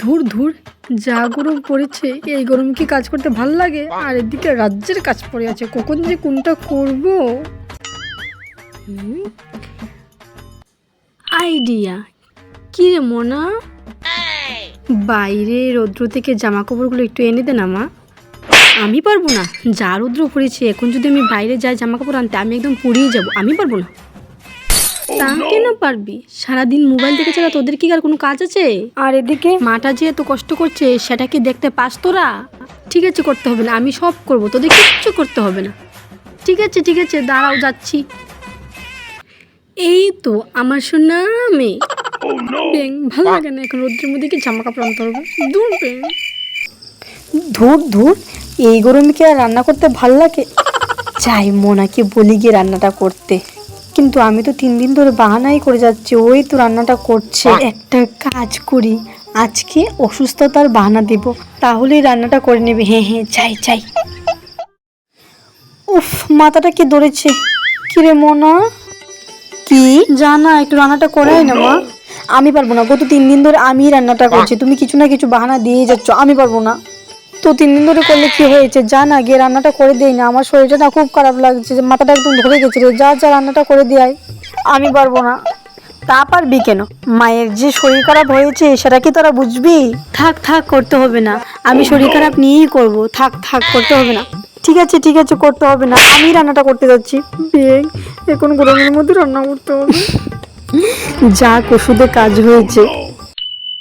ধুর ধুর, যা গরম পড়েছে, এই গরম কি কাজ করতে ভাল লাগে? আর এদিকে রাজ্যের কাজ পড়ে আছে, কখন যে কোনটা করব। আইডিয়া কি রে মোনা, বাইরে রৌদ্র থেকে জামা কাপড়গুলো একটু এনে দে না মা। আমি পারবো না, যা রৌদ্র পড়েছে, এখন যদি আমি বাইরে যাই জামা কাপড় আনতে, আমি একদম পুড়িয়ে যাব। আমি পারবো না। তা কেন পারবি? সারাদিন মোবাইল দেখে ছাড়া তোদের কি আর কোনো কাজ আছে? আর এদিকে মাটা যে এত কষ্ট করছে, সেটা কি দেখতে পাস তোরা? ঠিক আছে, করতে হবে না, আমি সব করব, তোদের কিচ্ছু করতে হবে না। ঠিক আছে ঠিক আছে, দাঁড়াও যাচ্ছি। এই তো আমার সোনা মেয়ে। ব্যাং, ভালো লাগে না এখন রোদ্রের মধ্যে কি জামা কাপড় আনতে হবে? দূর ব্যাং। ধুর ধুর, এই গরমে কি আর রান্না করতে ভাল লাগে? যাই মোনাকে বলি গিয়ে রান্নাটা করতে। কিন্তু আমি তো 3 দিন ধরে বাহানাই করে যাচ্ছি, ওই তো রান্নাটা করছে। একটা কাজ করি, আজকে অসুস্থতার বাহানা দেব, তাহলেই রান্নাটা করে নেবে। হ্যাঁ হ্যাঁ, চাই চাই। উফ, মাথাটা কি ধরেছে। কিরে মোনা, কি জানা, একটু রান্নাটা করাই না মা। আমি পারবো না, গত 3 দিন ধরে আমি রান্নাটা করছি, তুমি কিছু না কিছু বাহানা দিয়ে যাচ্ছ। আমি পারবো না। তো 3 দিন ধরে করলে কি হয়েছে, যা না গিয়ে রান্নাটা করে দেই না। আমার শরীরটা না খুব খারাপ লাগছে, মাথাটা একদম ধরে গেছে রে। যা যা রান্নাটা করে দেয়। আমি পারবো না। তা পারবি কেন? মায়ের যে শরীর খারাপ হয়েছে সেটা কি তোরা বুঝবি? থাক থাক, করতে হবে না, আমি শরীর খারাপ নিয়েই করব। থাক থাক, করতে হবে না। ঠিক আছে ঠিক আছে, করতে হবে না, আমি রান্নাটা করতে যাচ্ছি। বেগ, এখন গরমের মধ্যে রান্না করতে হবে। যা ওষুধে কাজ হয়েছে।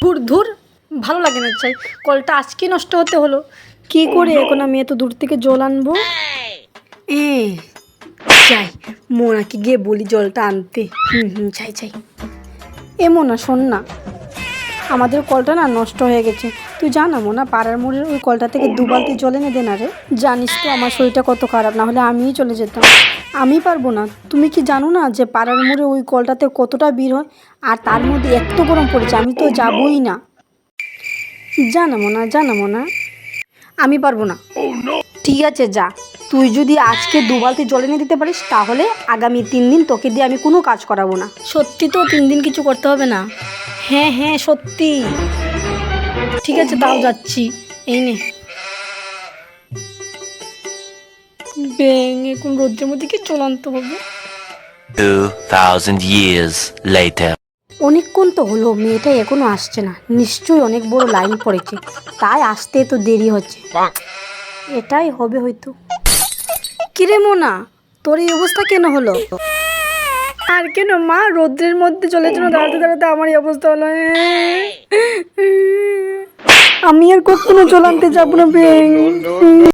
ধুর ধুর, ভালো লাগে না। চাই কলটা আজকে নষ্ট হতে হলো। কি করে এখন আমি এত দূর থেকে জল আনবো? চাই মোনাকে গিয়ে বলি জলটা আনতে। চাই চাই। এ মোনা, শোন না, আমাদের কলটা না নষ্ট হয়ে গেছে। তুই জানা মোনা, পাড়ার মোড়ের ওই কলটা থেকে 2 বালতি জল এনে দে না রে। জানিস তো আমার শরীরটা কত খারাপ, না হলে আমিই চলে যেতাম। আমি পারবো না। তুমি কি জানো না যে পাড়ার মোড়ে ওই কলটাতে কতটা ভিড় হয়? আর তার মধ্যে এত গরম পড়েছে, আমি তো যাবই না। জানা মোনা, জানা মোনা, আমি পারবো না। ঠিক আছে যা, তুই যদি আজকে 2 বালতি জল এনে দিতে পারিস, তাহলে আগামী 3 দিন তোকে দিয়ে আমি কোনো কাজ করাবো না। সত্যি তো 3 দিন কিছু করতে হবে না? হ্যাঁ হ্যাঁ সত্যি। ঠিক আছে, তাও যাচ্ছি। এই নে। ব্যাং, এখন রোদ্রের মধ্যে কি জল আনতে হবে? 2000 years later. অনেকক্ষণ তো হলো, মেয়েটা এখনো আসছে না। নিশ্চয়ই অনেক বড় লাইন পড়েছে, তাই আসতে তো দেরি হচ্ছে। এটাই হবে হয়তো। কিরে মোনা, তোর এই অবস্থা কেন হলো? আর কেন মা, রোদ্রের মধ্যে জলের জন্য দাঁড়াতে দাঁড়াতে আমার এই অবস্থা হলো। আমি আর কখনো জল আনতে যাবো না।